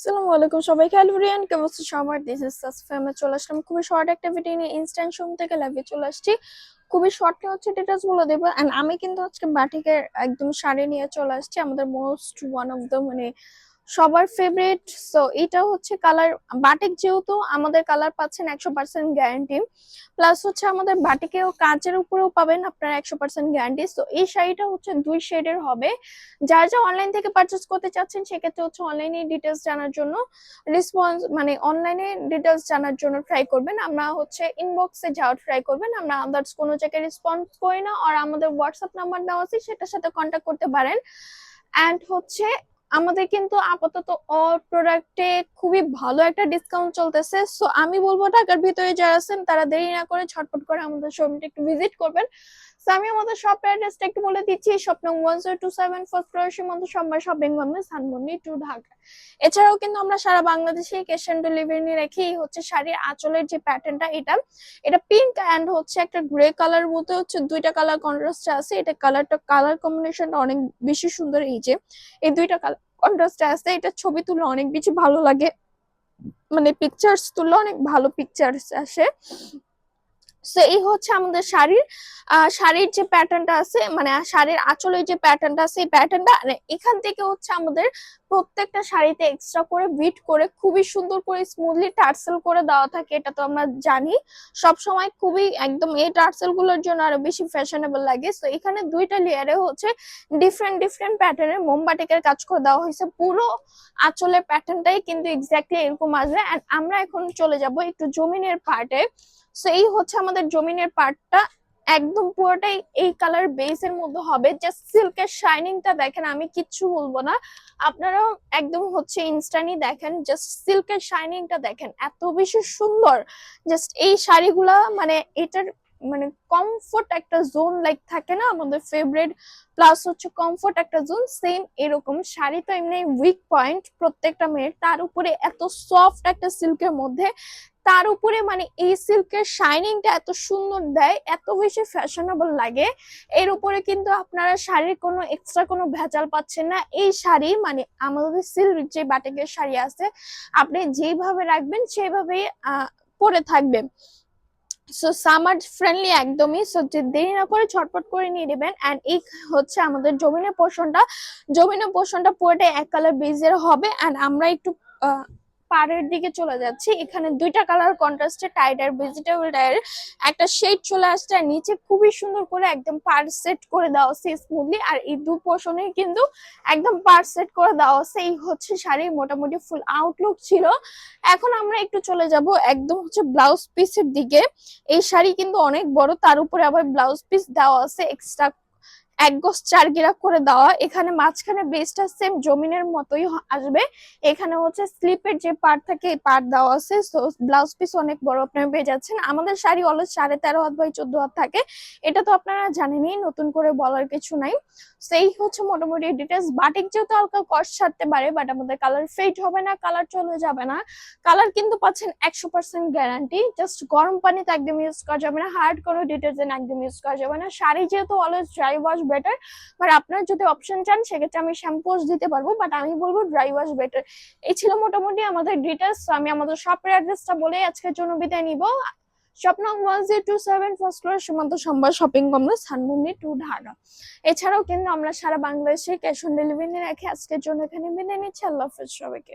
আসসালামু আলাইকুম সবাইকে আলভিরিয়ান কেমন আছো সবার দিস ইজ সাসফা আমরা চলে আসলাম খুবই শর্ট একটা ভিডিও নিয়ে ইনস্ট্যান্ট শোম থেকে লাইভে চলে আসছি। খুবই শর্টলি হচ্ছে ডিটেলস গুলো দেবো এন্ড আমি কিন্তু আজকে বাটিকের একদম শাড়ি নিয়ে চলে আসছি আমাদের মোস্ট ওয়ান অফ দ্য সবার ফেভারিট। সো এটা হচ্ছে কালার বাটিক, যেহেতু আমাদের কালার পাচ্ছেন 100% গ্যারান্টি, প্লাস হচ্ছে আমাদের বাটিকেও কাচের উপরেও পাবেন আপনারা 100% গ্যারান্টি। সো এই শাড়িটা হচ্ছে 2 শেডের হবে। যারা যা অনলাইন থেকে পারচেজ করতে চাচ্ছেন সেক্ষেত্রে হচ্ছে অনলাইনে ডিটেলস জানার জন্য রেসপন্স অনলাইনে ডিটেলস জানার জন্য ট্রাই করবেন। আমরা হচ্ছে ইনবক্সে যাওয়ার ট্রাই করবেন, আমরা আদার্স কোনো জায়গায় রেসপন্স করি না। আর আমাদের হোয়াটসঅ্যাপ নাম্বার দেওয়া আছে, সেটার সাথে কন্ট্যাক্ট করতে পারেন। অ্যান্ড হচ্ছে আমাদের কিন্তু আপাতত অল প্রোডাক্টে খুবই ভালো একটা ডিসকাউন্ট চলতেছে। সো আমি বলবো ঢাকার ভিতরে যারা আছেন তারা দেরি না করে ঝটপট করে আমাদের শোরুমটা একটু ভিজিট করবেন। সো আমি আমাদের শপ অ্যাড্রেসটা একটু বলে দিচ্ছি। শপ নং 1027 first floor Simanta Sambhar shopping complex Dhanmondi two Dhaka. এছাড়াও কিন্তু আমরা সারা বাংলাদেশে ক্যাশ অন ডেলিভারি রেখে হচ্ছে শাড়ির আঁচলের যে প্যাটার্নটা এটা পিঙ্ক অ্যান্ড হচ্ছে একটা গ্রে কালার মধ্যে হচ্ছে দুইটা কালার কন্ট্রাস্ট আছে। এটা কালার কম্বিনেশনটা অনেক বেশি সুন্দর। এই দুইটা কালার কন্ট্রাস্ট আছে, এটা ছবি তুলে অনেক বেশি ভালো লাগে, পিকচার্স তুললে অনেক ভালো পিকচার্স আসে। সো এই হচ্ছে আমাদের শাড়ির যে প্যাটার্নটা আছে, শাড়ির আঁচলের যে প্যাটার্নটা আছে, এই প্যাটার্নটা এখান থেকে হচ্ছে আমাদের প্রত্যেকটা শাড়িতে এক্সট্রা করে বিট করে খুবই সুন্দর করে স্মুথলি টার্সেল করে দেওয়া থাকে। এটা তো আমরা জানি সব সময় খুবই একদম এই টার্সেল গুলোর জন্য আরো বেশি ফ্যাশনেবল লাগে। তো এখানে দুইটা লেয়ারে হচ্ছে ডিফারেন্ট ডিফারেন্ট প্যাটার্নের মোমবাটিকের কাজ করে দেওয়া হয়েছে। পুরো আঁচলের প্যাটার্নটাই কিন্তু এক্স্যাক্টলি এরকম আসবে। আর আমরা এখন চলে যাব একটু জমিনের পার্টে। সো এই হচ্ছে আমাদের জমিনের পার্টটা, একদম পুরোটাই এই কালার বেসের মধ্যে হবে। জাস্ট সিল্কের শাইনিংটা দেখেন, আমি কিচ্ছু বলবো না, আপনারাও একদম হচ্ছে ইনস্ট্যান্টই দেখেন। জাস্ট সিল্কের শাইনিংটা দেখেন, এত বেশি সুন্দর। জাস্ট এই শাড়িগুলা এটার কমফোর্ট একটা জোন লাইক থাকে না আমাদের ফেভারিট, প্লাস হচ্ছে কমফোর্ট একটা জোন, সেম এরকম শাড়ি তো এমনি উইক পয়েন্ট প্রত্যেকটা মেয়ের, তার উপরে এত সফট একটা সিল্কের মধ্যে, তার উপরে এই সিল্কের শাইনিংটা এত সুন্দর দেয়, এত বেশি ফ্যাশনেবল লাগে। এর উপরে কিন্তু আপনারা শাড়ির কোনো এক্সট্রা কোনো ভেজাল পাচ্ছেন না। এই শাড়ি আমাদের সিল্ক যে বাটিকের শাড়ি আছে, আপনি যেভাবে রাখবেন সেভাবেই পরে থাকবেন। সো সামার ফ্রেন্ডলি একদমই। সো দেরি না করে ঝটপট করে নিয়ে নেবেন। অ্যান্ড এই হচ্ছে আমাদের জমিনের পোর্শনটা পুরোটাই এক কালার বেজের হবে। অ্যান্ড আমরা একটু পাড়ের দিকে চলে যাচ্ছি। এখানে দুইটা কালার কন্ট্রাস্টে টাইড আর ভেজিটেবল ডায়ের একটা শেড চলে আসছে, আর নিচে খুবই সুন্দর করে একদম পার সেট করে দেওয়া আছে স্মুথলি। আর এই দু পোর্শনে কিন্তু একদম পার সেট করে দেওয়া আছে। এই হচ্ছে শাড়ির মোটামুটি ফুল আউটলুক ছিল। এখন আমরা একটু চলে যাব একদম হচ্ছে ব্লাউজ পিসের দিকে। এই শাড়ি কিন্তু অনেক বড়, তার উপরে আবার ব্লাউজ পিস দেওয়া আছে এক্সট্রা 1 গজ 4 গিরা করে দেওয়া। এখানে মাঝখানে বেসটা সেম জমিনের মতোই আসবে। এখানে হচ্ছে স্লিপের যে পার্ট থাকে এই পার্ট দেওয়া আছে। তো ব্লাউজ পিস অনেক বড় আপনারা পেয়ে যাচ্ছেন। আমাদের শাড়ি অলওয়েজ 13.5 হাত বাই 14 হাত থাকে, এটা তো আপনারা জানেনই, নতুন করে বলার কিছু নাই। সেই হচ্ছে মোটামুটি ডিটেলস। বাটিক যেহেতু হালকা কস্ট ছাড়তে পারে, বাট আমাদের কালার ফেড হবে না, কালার চলে যাবে না। কালার কিন্তু পাচ্ছেন 100% গ্যারান্টি। জাস্ট গরম পানিতে একদম ইউজ করা যাবে না, হার্ড কোনো ডিটারজেন্ট একদম ইউজ করা যাবে না। শাড়ি যেহেতু always dry wash better, but আপনার যদি অপশন চান সেক্ষেত্রে আমি শ্যাম্পু ওয়াশ দিতে পারবো, বাট আমি বলবো ড্রাই ওয়াশ বেটার। এই ছিল মোটামুটি আমাদের ডিটেলস। আমি আমাদের শপের অ্যাড্রেসটা বলে আজকের জন্য বিদায় নিব। শপ নং 1027 first floor Simanta Sambhar shopping complex Dhanmondi two Dhaka. এছাড়াও কিন্তু আমরা সারা বাংলাদেশে ক্যাশ অন ডেলিভারি রেখে আজকের জন্য এখানে বিদায় নিচ্ছি। আল্লাহ হাফেজ সবাইকে।